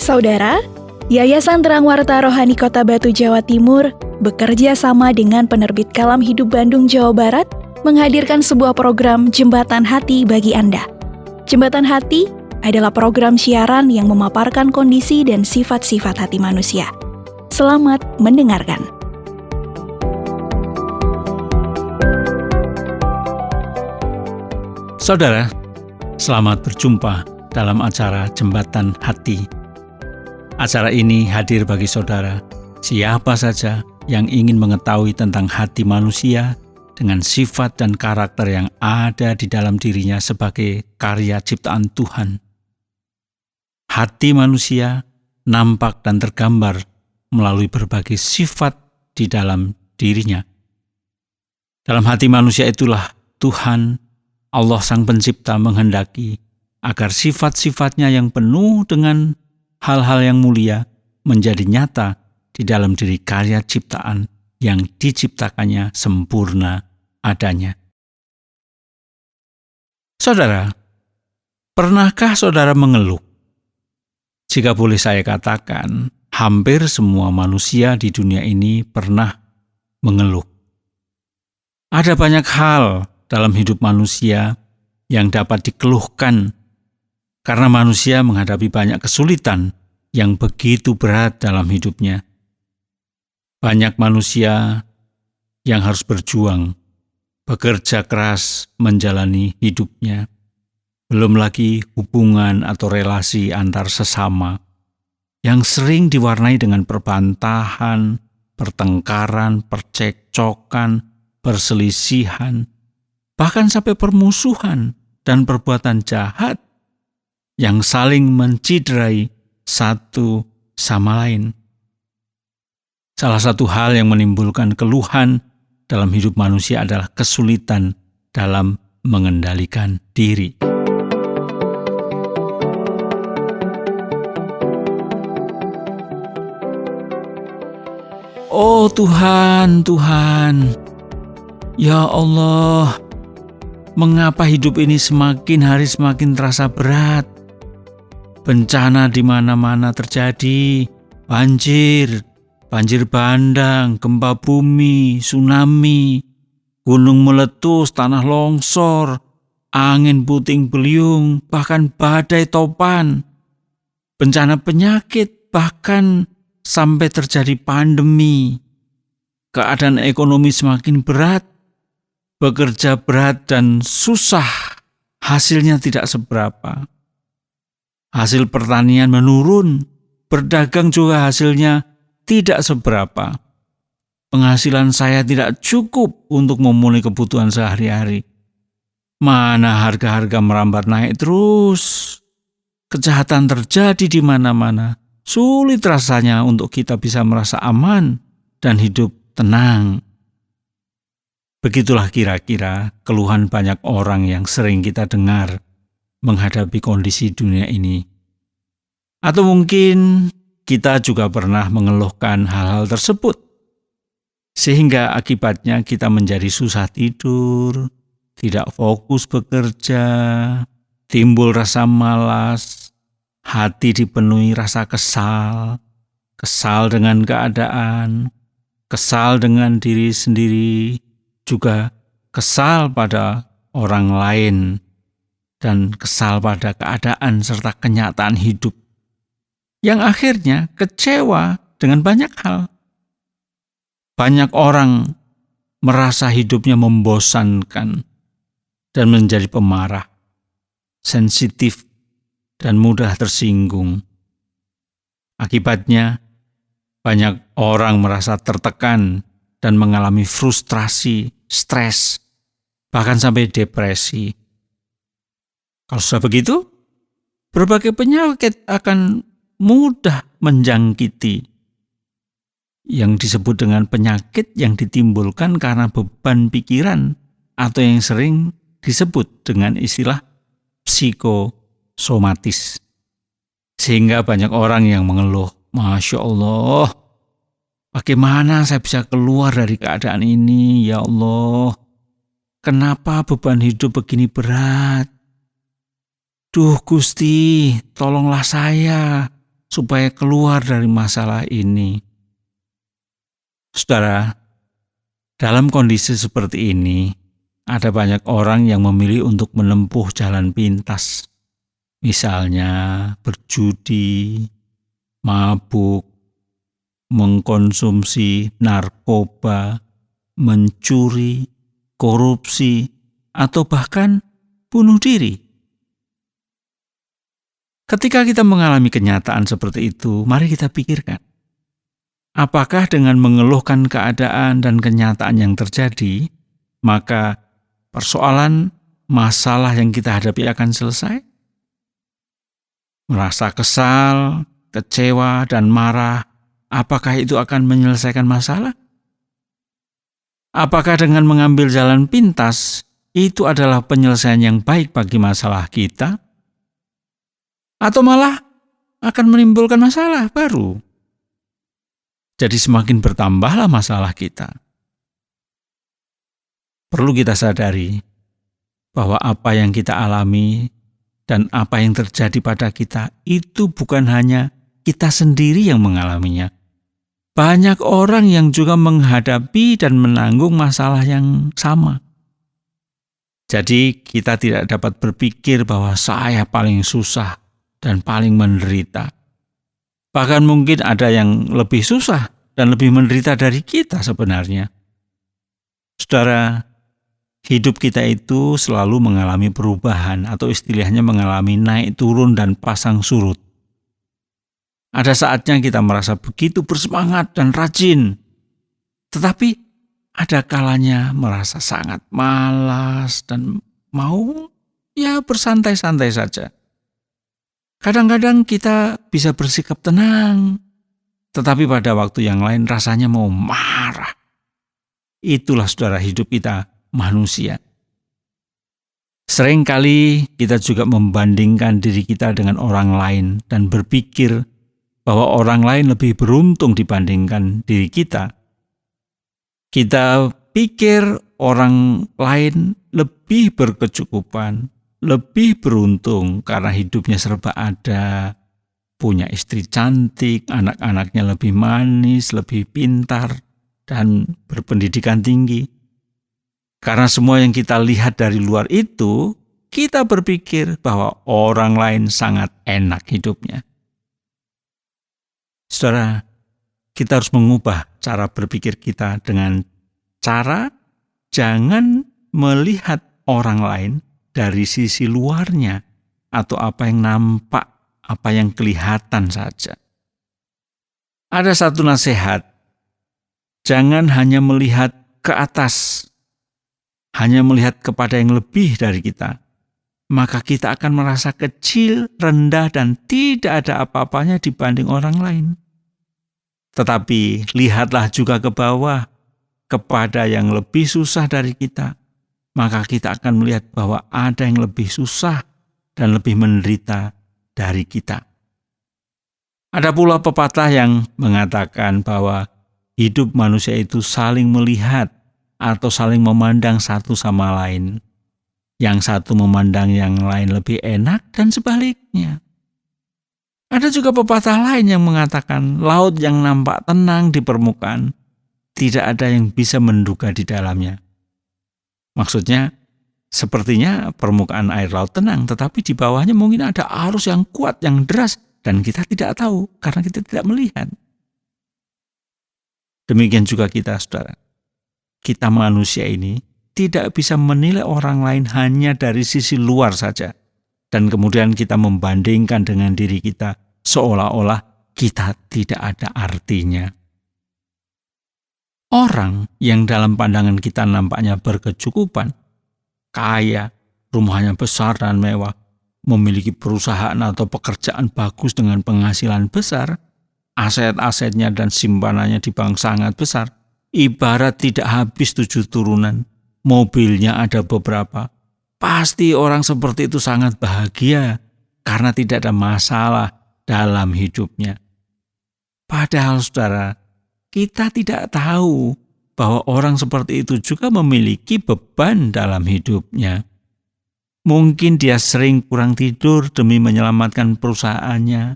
Saudara, Yayasan Terang Warta Rohani Kota Batu, Jawa Timur bekerja sama dengan penerbit Kalam Hidup Bandung, Jawa Barat menghadirkan sebuah program Jembatan Hati bagi Anda. Jembatan Hati adalah program siaran yang memaparkan kondisi dan sifat-sifat hati manusia. Selamat mendengarkan. Saudara, selamat berjumpa dalam acara Jembatan Hati. Acara ini hadir bagi saudara, siapa saja yang ingin mengetahui tentang hati manusia dengan sifat dan karakter yang ada di dalam dirinya sebagai karya ciptaan Tuhan. Hati manusia nampak dan tergambar melalui berbagai sifat di dalam dirinya. Dalam hati manusia itulah Tuhan, Allah Sang Pencipta menghendaki agar sifat-sifatnya yang penuh dengan hal-hal yang mulia menjadi nyata di dalam diri karya ciptaan yang diciptakannya sempurna adanya. Saudara, pernahkah saudara mengeluh? Jika boleh saya katakan, hampir semua manusia di dunia ini pernah mengeluh. Ada banyak hal dalam hidup manusia yang dapat dikeluhkan karena manusia menghadapi banyak kesulitan yang begitu berat dalam hidupnya. Banyak manusia yang harus berjuang, bekerja keras menjalani hidupnya. Belum lagi hubungan atau relasi antar sesama yang sering diwarnai dengan perbantahan, pertengkaran, percekcokan, perselisihan, bahkan sampai permusuhan dan perbuatan jahat yang saling menciderai satu sama lain. Salah satu hal yang menimbulkan keluhan dalam hidup manusia adalah kesulitan dalam mengendalikan diri. Oh Tuhan, Tuhan, ya Allah, mengapa hidup ini semakin hari semakin terasa berat? Bencana di mana-mana terjadi, banjir bandang, gempa bumi, tsunami, gunung meletus, tanah longsor, angin puting beliung, bahkan badai topan, bencana penyakit, bahkan sampai terjadi pandemi. Keadaan ekonomi semakin berat, bekerja berat dan susah, hasilnya tidak seberapa. Hasil pertanian menurun, berdagang juga hasilnya tidak seberapa. Penghasilan saya tidak cukup untuk memenuhi kebutuhan sehari-hari. Mana harga-harga merambat naik terus. Kejahatan terjadi di mana-mana. Sulit rasanya untuk kita bisa merasa aman dan hidup tenang. Begitulah kira-kira keluhan banyak orang yang sering kita dengar menghadapi kondisi dunia ini. Atau mungkin kita juga pernah mengeluhkan hal-hal tersebut, sehingga akibatnya kita menjadi susah tidur, tidak fokus bekerja, timbul rasa malas, hati dipenuhi rasa kesal dengan keadaan, kesal dengan diri sendiri, juga kesal pada orang lain, dan kesal pada keadaan serta kenyataan hidup. Yang akhirnya kecewa dengan banyak hal. Banyak orang merasa hidupnya membosankan dan menjadi pemarah, sensitif, dan mudah tersinggung. Akibatnya, banyak orang merasa tertekan dan mengalami frustrasi, stres, bahkan sampai depresi. Kalau sudah begitu, berbagai penyakit akan mudah menjangkiti, yang disebut dengan penyakit yang ditimbulkan karena beban pikiran atau yang sering disebut dengan istilah psikosomatis. Sehingga banyak orang yang mengeluh, Masya Allah, bagaimana saya bisa keluar dari keadaan ini, ya Allah? Kenapa beban hidup begini berat? Duh Gusti, tolonglah saya. supaya keluar dari masalah ini. Saudara, dalam kondisi seperti ini, ada banyak orang yang memilih untuk menempuh jalan pintas. Misalnya berjudi, mabuk, mengkonsumsi narkoba, mencuri, korupsi, atau bahkan bunuh diri. Ketika kita mengalami kenyataan seperti itu, mari kita pikirkan. Apakah dengan mengeluhkan keadaan dan kenyataan yang terjadi, maka persoalan masalah yang kita hadapi akan selesai? Merasa kesal, kecewa, dan marah, apakah itu akan menyelesaikan masalah? Apakah dengan mengambil jalan pintas, itu adalah penyelesaian yang baik bagi masalah kita? Atau malah akan menimbulkan masalah baru? Jadi semakin bertambahlah masalah kita. Perlu kita sadari bahwa apa yang kita alami dan apa yang terjadi pada kita itu bukan hanya kita sendiri yang mengalaminya. Banyak orang yang juga menghadapi dan menanggung masalah yang sama. Jadi kita tidak dapat berpikir bahwa saya paling susah dan paling menderita. Bahkan mungkin ada yang lebih susah dan lebih menderita dari kita sebenarnya. Saudara, hidup kita itu selalu mengalami perubahan atau istilahnya mengalami naik turun dan pasang surut. Ada saatnya kita merasa begitu bersemangat dan rajin, tetapi ada kalanya merasa sangat malas dan mau bersantai-santai saja. Kadang-kadang kita bisa bersikap tenang, tetapi pada waktu yang lain rasanya mau marah. Itulah saudara hidup kita manusia. Seringkali kita juga membandingkan diri kita dengan orang lain dan berpikir bahwa orang lain lebih beruntung dibandingkan diri kita. Kita pikir orang lain lebih berkecukupan, lebih beruntung karena hidupnya serba ada, punya istri cantik, anak-anaknya lebih manis, lebih pintar, dan berpendidikan tinggi. Karena semua yang kita lihat dari luar itu, kita berpikir bahwa orang lain sangat enak hidupnya. Saudara, kita harus mengubah cara berpikir kita dengan cara jangan melihat orang lain dari sisi luarnya atau apa yang nampak, apa yang kelihatan saja. Ada satu nasihat, jangan hanya melihat ke atas, hanya melihat kepada yang lebih dari kita, maka kita akan merasa kecil, rendah, dan tidak ada apa-apanya dibanding orang lain. Tetapi lihatlah juga ke bawah, kepada yang lebih susah dari kita, maka kita akan melihat bahwa ada yang lebih susah dan lebih menderita dari kita. Ada pula pepatah yang mengatakan bahwa hidup manusia itu saling melihat atau saling memandang satu sama lain. Yang satu memandang yang lain lebih enak dan sebaliknya. Ada juga pepatah lain yang mengatakan laut yang nampak tenang di permukaan, tidak ada yang bisa menduga di dalamnya. Maksudnya, sepertinya permukaan air laut tenang, tetapi di bawahnya mungkin ada arus yang kuat, yang deras, dan kita tidak tahu karena kita tidak melihat. Demikian juga kita, saudara. Kita manusia ini tidak bisa menilai orang lain hanya dari sisi luar saja. Dan kemudian kita membandingkan dengan diri kita seolah-olah kita tidak ada artinya. Orang yang dalam pandangan kita nampaknya berkecukupan, kaya, rumahnya besar dan mewah, memiliki perusahaan atau pekerjaan bagus dengan penghasilan besar, aset-asetnya dan simpanannya di bank sangat besar, ibarat tidak habis 7 turunan, mobilnya ada beberapa. Pasti orang seperti itu sangat bahagia karena tidak ada masalah dalam hidupnya. Padahal saudara, kita tidak tahu bahwa orang seperti itu juga memiliki beban dalam hidupnya. Mungkin dia sering kurang tidur demi menyelamatkan perusahaannya,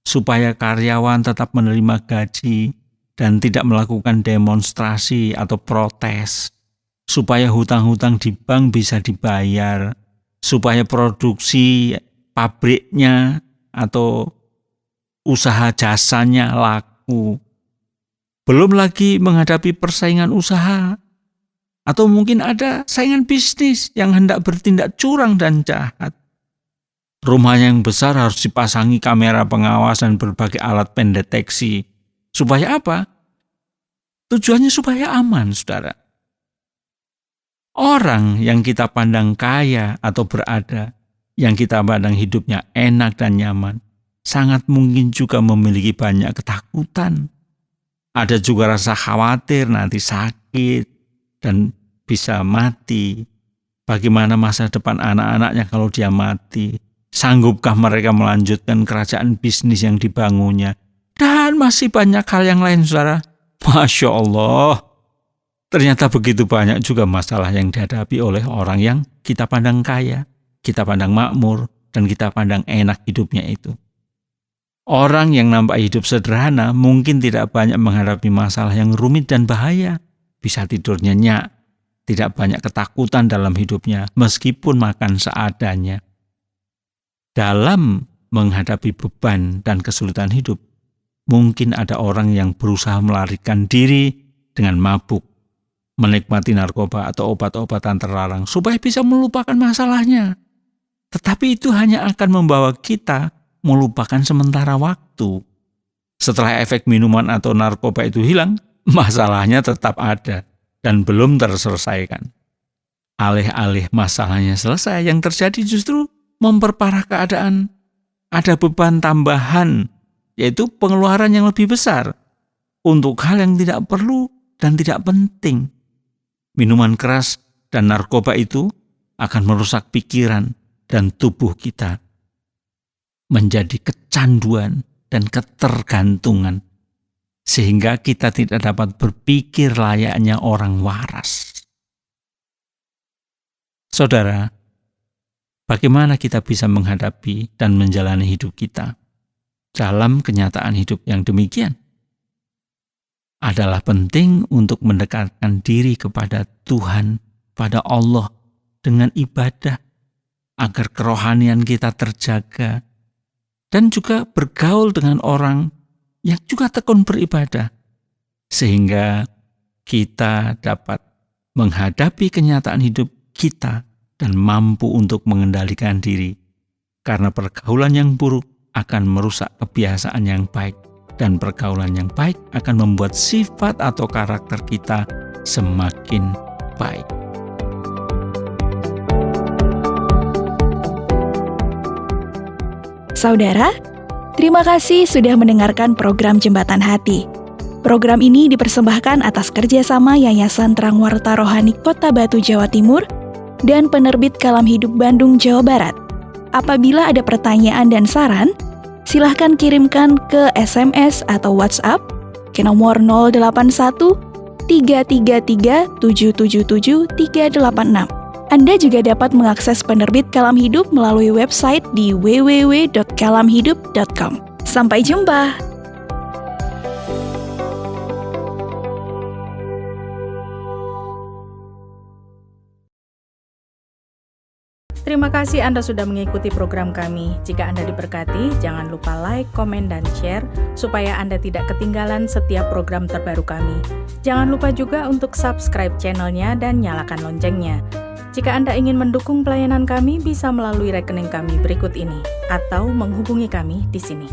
supaya karyawan tetap menerima gaji dan tidak melakukan demonstrasi atau protes, supaya hutang-hutang di bank bisa dibayar, supaya produksi pabriknya atau usaha jasanya laku. Belum lagi menghadapi persaingan usaha, atau mungkin ada saingan bisnis yang hendak bertindak curang dan jahat. Rumah yang besar harus dipasangi kamera pengawas dan berbagai alat pendeteksi. Supaya apa? Tujuannya supaya aman, saudara. Orang yang kita pandang kaya atau berada, yang kita pandang hidupnya enak dan nyaman, sangat mungkin juga memiliki banyak ketakutan. Ada juga rasa khawatir nanti sakit dan bisa mati. Bagaimana masa depan anak-anaknya kalau dia mati? Sanggupkah mereka melanjutkan kerajaan bisnis yang dibangunnya? Dan masih banyak hal yang lain, saudara. Masya Allah. Ternyata begitu banyak juga masalah yang dihadapi oleh orang yang kita pandang kaya, kita pandang makmur, dan kita pandang enak hidupnya itu. Orang yang nampak hidup sederhana mungkin tidak banyak menghadapi masalah yang rumit dan bahaya. Bisa tidur nyenyak, tidak banyak ketakutan dalam hidupnya meskipun makan seadanya. Dalam menghadapi beban dan kesulitan hidup, mungkin ada orang yang berusaha melarikan diri dengan mabuk, menikmati narkoba atau obat-obatan terlarang supaya bisa melupakan masalahnya. Tetapi itu hanya akan membawa kita melupakan sementara waktu. Setelah efek minuman atau narkoba itu hilang, masalahnya tetap ada dan belum terselesaikan. Alih-alih masalahnya selesai, yang terjadi justru memperparah keadaan. Ada beban tambahan, yaitu pengeluaran yang lebih besar untuk hal yang tidak perlu dan tidak penting. Minuman keras dan narkoba itu akan merusak pikiran dan tubuh kita menjadi kecanduan dan ketergantungan, sehingga kita tidak dapat berpikir layaknya orang waras. Saudara, bagaimana kita bisa menghadapi dan menjalani hidup kita dalam kenyataan hidup yang demikian? Adalah penting untuk mendekatkan diri kepada Tuhan, pada Allah dengan ibadah, agar kerohanian kita terjaga, dan juga bergaul dengan orang yang juga tekun beribadah, sehingga kita dapat menghadapi kenyataan hidup kita dan mampu untuk mengendalikan diri, karena pergaulan yang buruk akan merusak kebiasaan yang baik, dan pergaulan yang baik akan membuat sifat atau karakter kita semakin baik. Saudara, terima kasih sudah mendengarkan program Jembatan Hati. Program ini dipersembahkan atas kerjasama Yayasan Terang Warta Rohani Kota Batu, Jawa Timur, dan Penerbit Kalam Hidup Bandung, Jawa Barat. Apabila ada pertanyaan dan saran, silahkan kirimkan ke SMS atau WhatsApp ke nomor 081 333 777 386. Anda juga dapat mengakses Penerbit Kalam Hidup melalui website di www.kalamhidup.com. Sampai jumpa! Terima kasih Anda sudah mengikuti program kami. Jika Anda diberkati, jangan lupa like, komen, dan share supaya Anda tidak ketinggalan setiap program terbaru kami. Jangan lupa juga untuk subscribe channelnya dan nyalakan loncengnya. Jika Anda ingin mendukung pelayanan kami, bisa melalui rekening kami berikut ini atau menghubungi kami di sini.